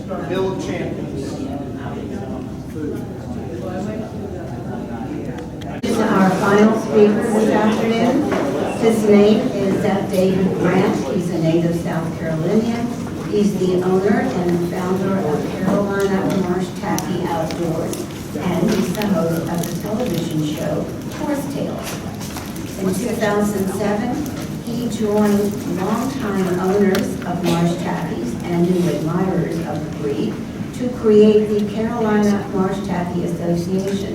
Bill of Champions. This is our final speaker this afternoon. His name is David Grant. He's a native South Carolinian. He's the owner and founder of Carolina Marsh Tacky Outdoors, and he's the host of the television show Horse Tales. In 2007, he joined longtime owners of Marsh Tackies and new admirers of the breed to create the Carolina Marsh Tacky Association,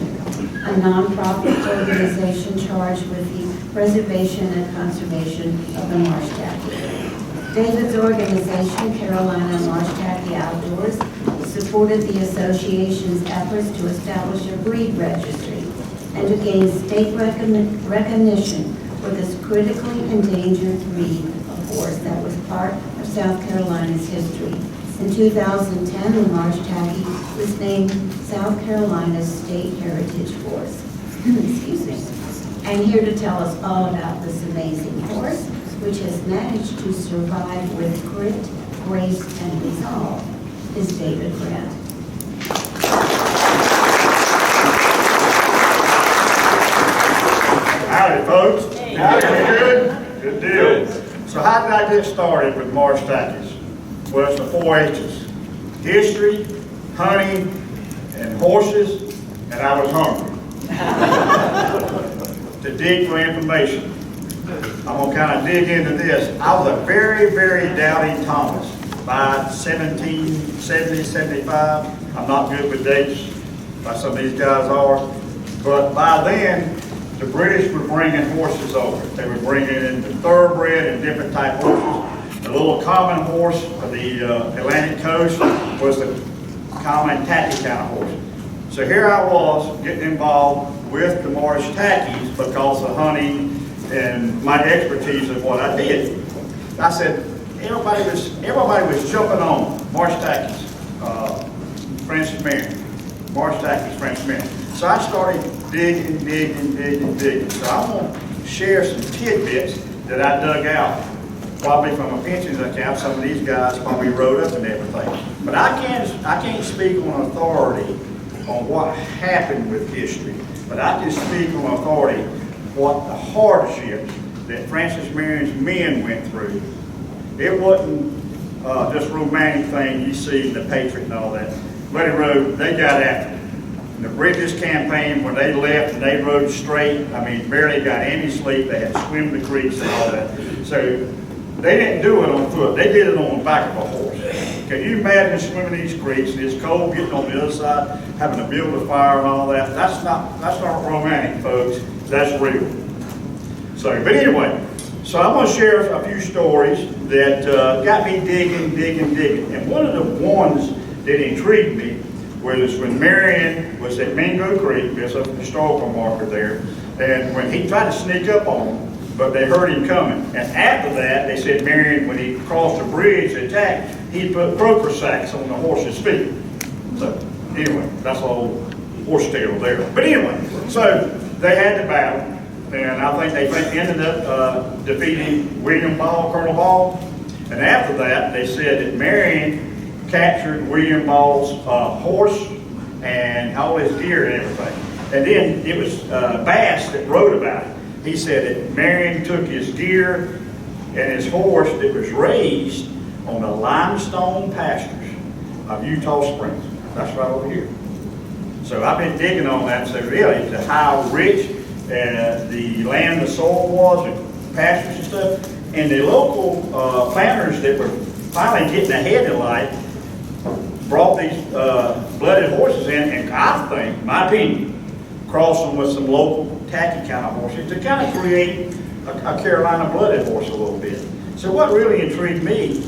a nonprofit organization charged with the preservation and conservation of the marsh tacky. David's organization, Carolina Marsh Tacky Outdoors, supported the association's efforts to establish a breed registry and to gain state recognition for this critically endangered breed of horse that was part of South Carolina's history. In 2010, the Marsh Tacky was named South Carolina's State Heritage Horse. Excuse me. And here to tell us all about this amazing horse, which has managed to survive with grit, grace, and resolve, is David Grant. Howdy, folks. Howdy, we good? Good deal. So how did I get started with Marsh Tackies? Well, it's the 4 H's. History, hunting, and horses, and I was hungry. To dig for information. I'm going to kind of dig into this. I was a very, very doubting Thomas by 1770, 75. I'm not good with dates, like some of these guys are. But by then, the British were bringing horses over. They were bringing in the thoroughbred and different type horses. The little common horse of the Atlantic coast was the common tacky kind of horse. So here I was getting involved with the Marsh Tackies because of hunting and my expertise of what I did. I said, everybody was jumping on Marsh Tackies, Francis Marion, Marsh Tackies, Francis Marion. So I started digging. So I'm going to share some tidbits that I dug out, probably from a pensions account. Some of these guys probably wrote up and everything. But I can't speak on authority on what happened with history, but I can speak on authority what the hardships that Francis Marion's men went through. It wasn't just a romantic thing you see in the Patriot and all that. Bloody Road, they got after it. And the British campaign, when they left and they rode straight, I mean, barely got any sleep. They had to swim the creeks and all that. So they didn't do it on foot. They did it on the back of a horse. Can you imagine swimming these creeks and it's cold, getting on the other side, having to build a fire and all that? That's not romantic, folks. That's real. So, but anyway, so I'm going to share a few stories that got me digging. And one of the ones that intrigued me was when Marion was at Mingo Creek. There's a historical marker there. And when he tried to sneak up on them, but they heard him coming. And after that, they said Marion, when he crossed the bridge to attack, he put croaker sacks on the horse's feet. So anyway, that's a little horse tale there. But anyway, so they had the battle, and I think they ended up defeating William Ball, Colonel Ball. And after that, they said that Marion captured William Ball's horse and all his gear and everything. And then it was Bass that wrote about it. He said that Marion took his gear and his horse that was raised on the limestone pastures of Utah Springs. That's right over here. So I've been digging on that. So really, to how rich the land, the soil was, and pastures and stuff. And the local planters that were finally getting ahead in life brought these blooded horses in, and I think, my opinion, crossed them with some local tacky kind of horses to kind of create a Carolina blooded horse a little bit. So what really intrigued me,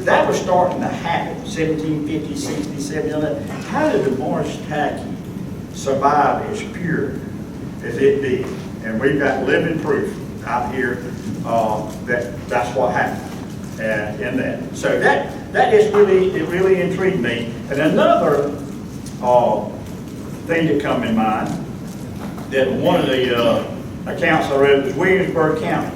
that was starting to happen, 1750, 60, 70. How did the Marsh Tacky survive as pure as it did? And we've got living proof out here that that's what happened in that. So that is really intrigued me. And another thing that come in mind, that one of the accounts I read was Williamsburg County.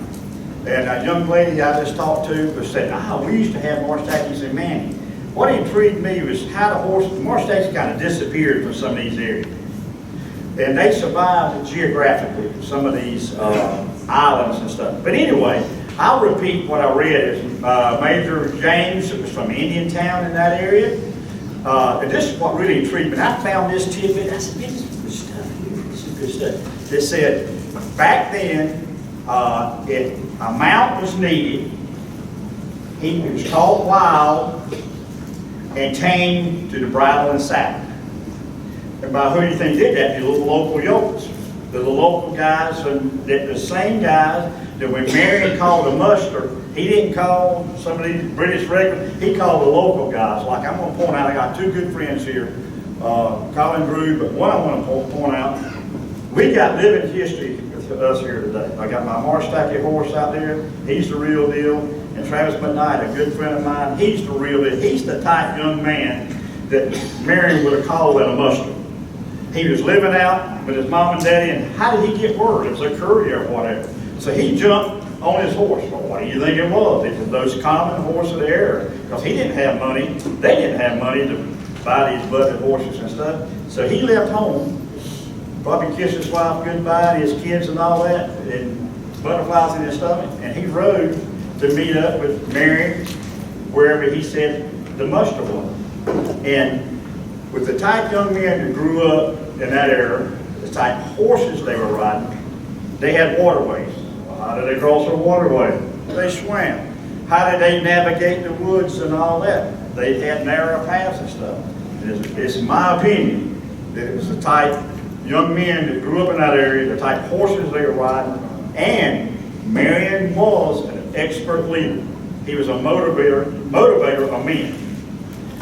And a young lady I just talked to was saying, we used to have Marsh Tackies in Manning. what intrigued me was how the Marsh Tacky kind of disappeared from some of these areas. And they survived geographically, some of these islands and stuff. But anyway, I'll repeat what I read. Major James, it was from Indian Town in that area. And this is what really intrigued me. I found this tidbit. I said, this is good stuff here. This is good stuff. They said, back then, if a mount was needed, he was caught wild and tamed to the bridle and saddle. And by who do you think did that? The little local yokels. The local guys, and the same guys that when Marion called a muster, he didn't call some of these British regulars, he called the local guys. Like I'm going to point out, I got two good friends here, Colin Drew, but one I want to point out, we got living history with us here today. I got my Marsh Tacky horse out there, he's the real deal, and Travis McKnight, a good friend of mine, he's the real deal. He's the type young man that Marion would have called at a muster. He was living out with his mom and daddy, and how did he get word? It was a courier or whatever. So he jumped on his horse. Well, what do you think it was? It was those common horses there, because he didn't have money. They didn't have money to buy these blooded horses and stuff. So he left home, probably kissed his wife goodbye, his kids and all that, and butterflies in his stomach, and he rode to meet up with Marion, wherever he said the muster was. And with the type young men who grew up in that era, the type horses they were riding, they had waterways. Well, how did they cross a waterway? They swam. How did they navigate the woods and all that? They had narrow paths and stuff. It's my opinion that it was the type young men that grew up in that area, the type horses they were riding, and Marion was an expert leader. He was a motivator of men.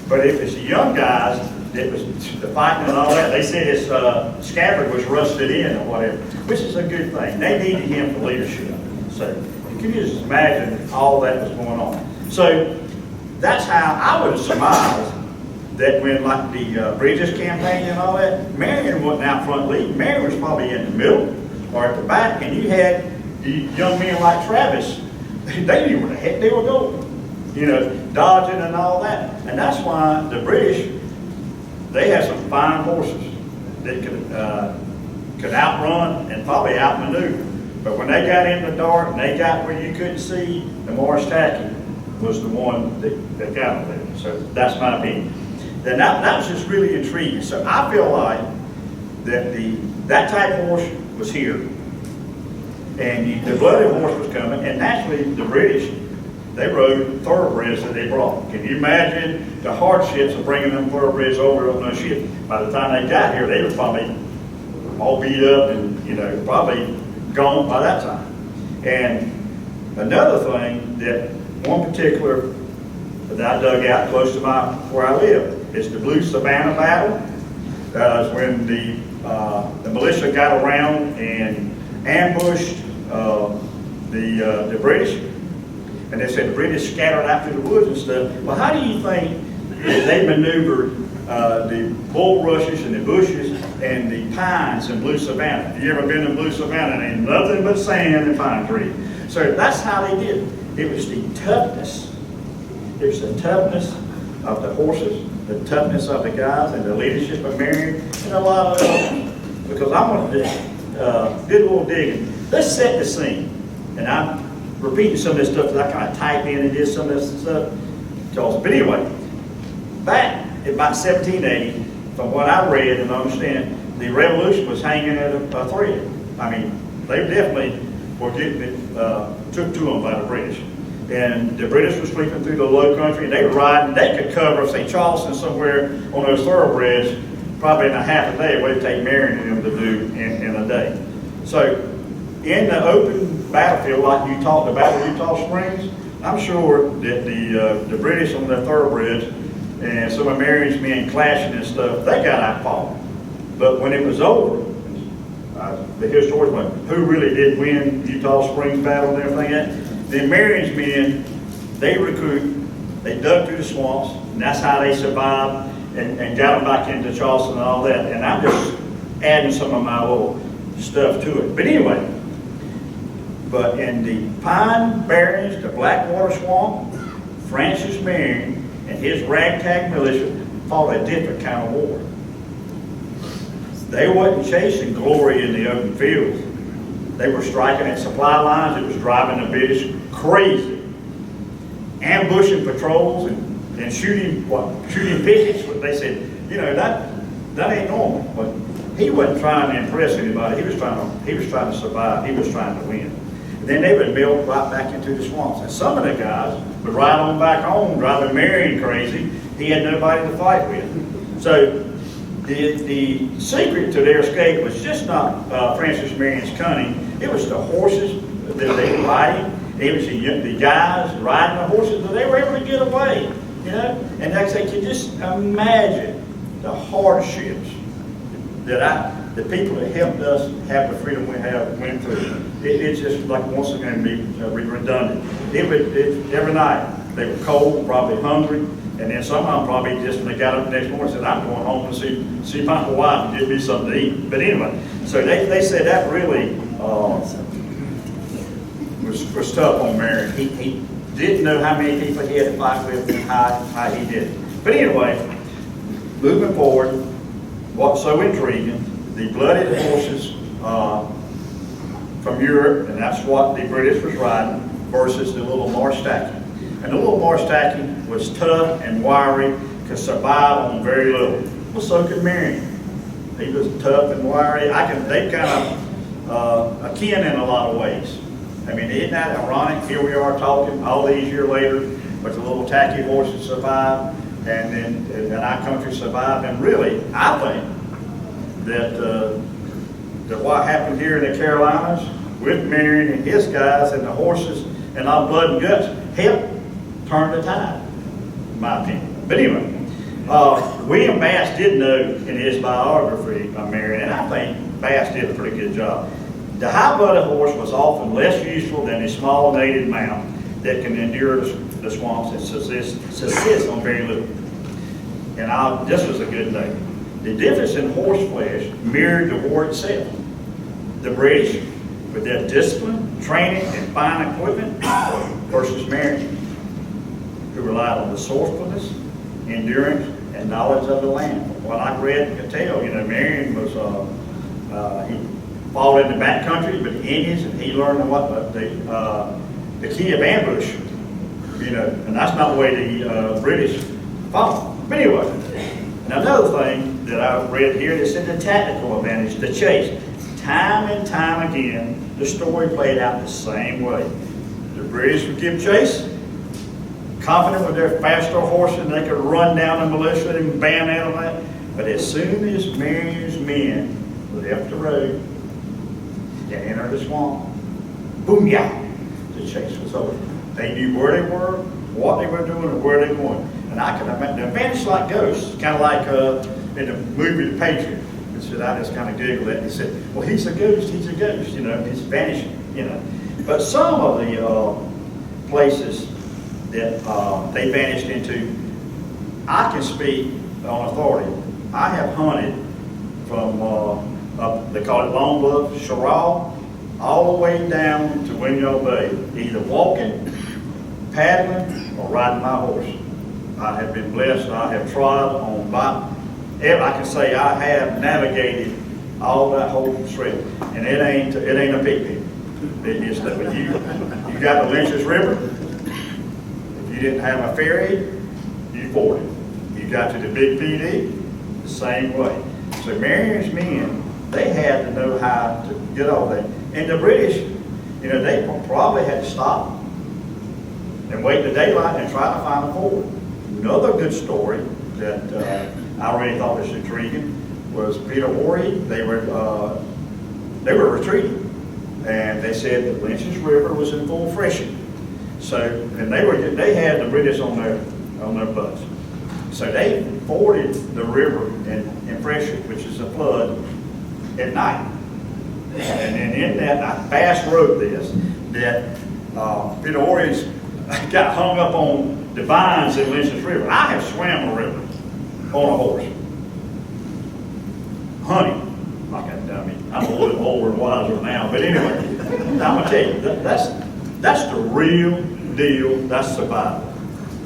But if it's the young guys, it was the fighting and all that. They said his scabbard was rusted in or whatever, which is a good thing. They needed him for leadership. So you can just imagine all that was going on. So that's how I would have surmised that when like the Bridges campaign and all that, Marion wasn't out front leading. Marion was probably in the middle or at the back, and you had the young men like Travis. They knew where the heck they were going, you know, dodging and all that. And that's why the British, they had some fine horses that could outrun and probably outmaneuver. But when they got in the dark and they got where you couldn't see, the Marsh Tacky was the one that got them there. So that's my opinion. Then that was just really intriguing. So I feel like that that type of horse was here, and the blooded horse was coming, and naturally the British, they rode thoroughbreds that they brought. Can you imagine the hardships of bringing them thoroughbreds over on those ships? By the time they got here, they were probably all beat up and, you know, probably gone by that time. And another thing that one particular that I dug out close to where I live is the Blue Savannah battle. Is when the militia got around and ambushed the British. And they said the British scattered out through the woods and stuff. Well, how do you think they maneuvered the bulrushes and the bushes and the pines in Blue Savannah? Have you ever been in Blue Savannah? It ain't nothing but sand and pine trees. So that's how they did it. It was the toughness. It was the toughness of the horses, the toughness of the guys, and the leadership of Marion, and a lot of others. Because I wanted to do a little digging. Let's set the scene. And I'm repeating some of this stuff that I kind of type in and did some of this stuff. But anyway, back in about 1780, from what I read and understand, the revolution was hanging at a thread. I mean, they definitely were getting it took to them by the British. And the British were sweeping through the low country, and they were riding. They could cover, say, Charleston somewhere on those thoroughbreds, probably in a half a day, what it'd take Marion and them to do in a day. So in the open battlefield, like you talked about with Utah Springs, I'm sure that the British on their thoroughbreds and some of Marion's men clashing and stuff, they got outfought. But when it was over, the historians went, who really did win Utah Springs battle and everything like that? The Marion's men, they recruit, they dug through the swamps, and that's how they survived and got them back into Charleston and all that. And I'm just adding some of my little stuff to it. But anyway, but in the Pine Barrens, the Blackwater Swamp, Francis Marion and his ragtag militia fought a different kind of war. They wasn't chasing glory in the open fields. They were striking at supply lines. It was driving the British crazy. Ambushing patrols and shooting pickets. They said, you know, that ain't normal. But he wasn't trying to impress anybody. He was trying to survive. He was trying to win. And then they would melt right back into the swamps. And some of the guys would ride on back home, driving Marion crazy. He had nobody to fight with. So the secret to their escape was just not Francis Marion's cunning. It was the horses that they were riding. It was the guys riding the horses that they were able to get away. You know, and like I say, you just imagine the hardships that the people that helped us have the freedom we have went through. It's just like once again be redundant. Every night they were cold, probably hungry, and then some of them probably just when they got up the next morning said, "I'm going home and see my wife and give me something to eat." But anyway, so they said that really was tough on Marion. He didn't know how many people he had to fight with and how he did it. But anyway, moving forward, what's so intriguing, the blooded horses from Europe, and that's what the British was riding, versus the little Marsh Tacky. And the little Marsh Tacky was tough and wiry, could survive on very little. Well, so could Marion. He was tough and wiry. They kind of akin in a lot of ways. I mean, isn't that ironic? Here we are talking all these years later, but the little Tacky horses survived, and then our country survived. And really, I think that what happened here in the Carolinas with Marion and his guys and the horses and our blood and guts helped turn the tide, in my opinion. But anyway, William Bass did know in his biography of Marion, and I think Bass did a pretty good job. The high-blooded horse was often less useful than a small native mount that can endure the swamps and subsist on very little. And this was a good note. The difference in horse flesh mirrored the war itself. The British, with their discipline, training, and fine equipment, versus Marion, who relied on resourcefulness, endurance, and knowledge of the land. From what I read and could tell, you know, Marion was he fought in the back country with the Indians, and he learned what the key of ambush, you know, and that's not the way the British fought. But anyway, now another thing that I read here is in the tactical advantage, the chase. Time and time again, the story played out the same way. The British would give chase, confident with their faster horses, they could run down the militia and bayonet on that. But as soon as Marion's men left the road and entered the swamp, boom, yeah, the chase was over. They knew where they were, what they were doing, and where they were going. And I can imagine, they vanished like ghosts, kind of like in the movie The Patriot. I just kind of giggled at it and said, well, he's a ghost, you know, he's vanishing, you know. But some of the places that they vanished into, I can speak on authority. I have hunted from, they call it Long Bluff, Sherrall, all the way down to Window Bay, either walking, paddling, or riding my horse. I have been blessed. I have trod on by. I can say I have navigated all that whole stretch, and it ain't a picnic. It is that when you got the Lynch's River, if you didn't have a ferry, you forded. You got to the Big PD, the same way. So Marion's men, they had to know how to get over there. And the British, you know, they probably had to stop and wait the daylight and try to find a ford. Another good story that I really thought was intriguing was Peter Horry. They were retreating, and they said that Lynch's River was in full freshet. So, and they had the British on their butts. So they forded the river in freshet, which is a flood, at night. And then in that, Bass wrote this, that Peter Horry's got hung up on the vines in Lynch's River. I have swam a river on a horse, hunting like a dummy. I'm a little bit older and wiser now, but anyway, I'm gonna tell you that's the real deal. That's survival.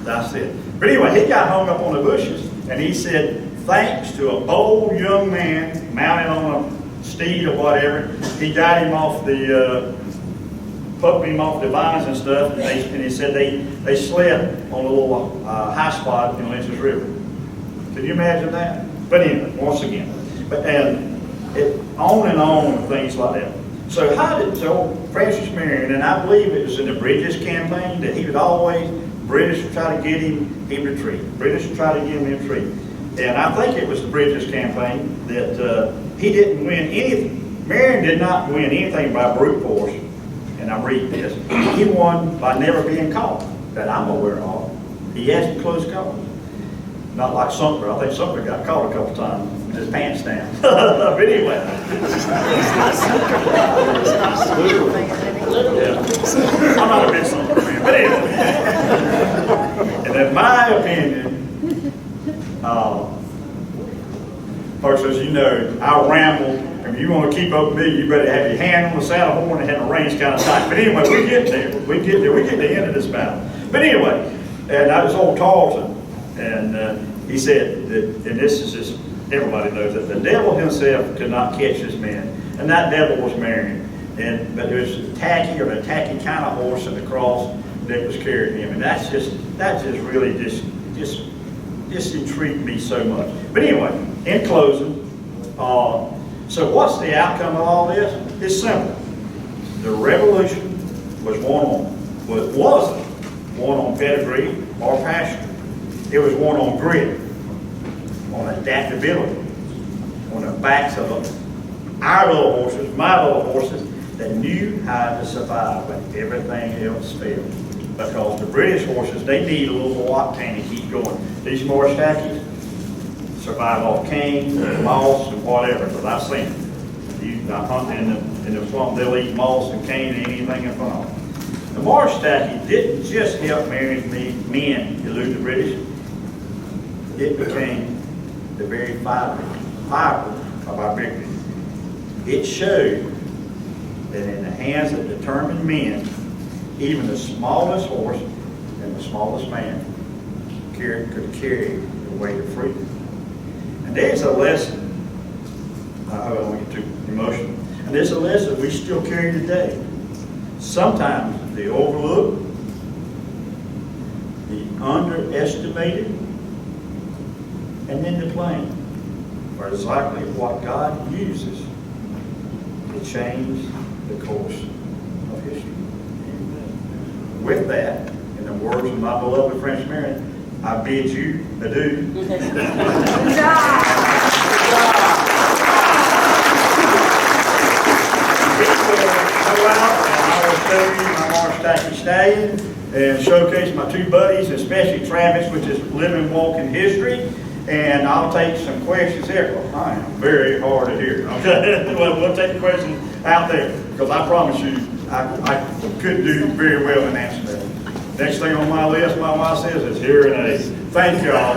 That's it. But anyway, he got hung up on the bushes, and he said, thanks to a bold young man mounted on a steed or whatever, he got him off put him off the vines and stuff, and he said they slept on a little high spot in Lynch's River. Can you imagine that? But anyway, once again, on and on with things like that. So Francis Marion, and I believe it was in the British campaign that he would always, British would try to get him to retreat. British would try to get him to retreat. And I think it was the British campaign that he didn't win anything. Marion did not win anything by brute force. And I'm reading this. He won by never being caught, that I'm aware of. He had some close calls. Not like Sumter. I think Sumter got caught a couple times with his pants down. But anyway. Yeah. I'm not a big Sumter fan, but anyway. And in my opinion, folks, as you know, I ramble. If you want to keep up with me, you better have your hand on the saddle horn and have the reins kind of tight. But anyway, we get there. We get to the end of this battle. But anyway, and that was old Tarleton, and he said that, and this is just, everybody knows that the devil himself could not catch this man, and that devil was Marion. But there was Tacky, or the Tacky kind of horse in the cross that was carrying him, and that just really just intrigued me so much. But anyway, in closing, so what's the outcome of all this? It's simple. The revolution wasn't one on pedigree or passion. It was one on grit, on adaptability, on the backs of our little horses, my little horses, that knew how to survive when everything else failed. Because the British horses, they need a little more octane to keep going. These Marsh Tackies survive off cane, moss, and whatever, because I've seen them. I hunt in the swamp, they'll eat moss and cane and anything in front of them. The Marsh Tacky didn't just help Marion's men elude the British. It became the very fiber of our victory. It showed that in the hands of determined men, even the smallest horse and the smallest man could carry the weight of freedom. And there's a lesson, I don't want to get too emotional, and there's a lesson we still carry today. Sometimes the overlooked, the underestimated, and then the plain are exactly what God uses to change the course of history. With that, in the words of my beloved French Marion, I bid you adieu. Good job. Go out and I will show you my Marsh Tacky stallion and showcase my two buddies, especially Travis, which is living, walking history. And I'll take some questions there. Well, I am very hard to hear. Okay, we'll take the questions out there because I promise you, I could do very well in answering that. Next thing on my list, my wife says, is hearing aids. Thank you all.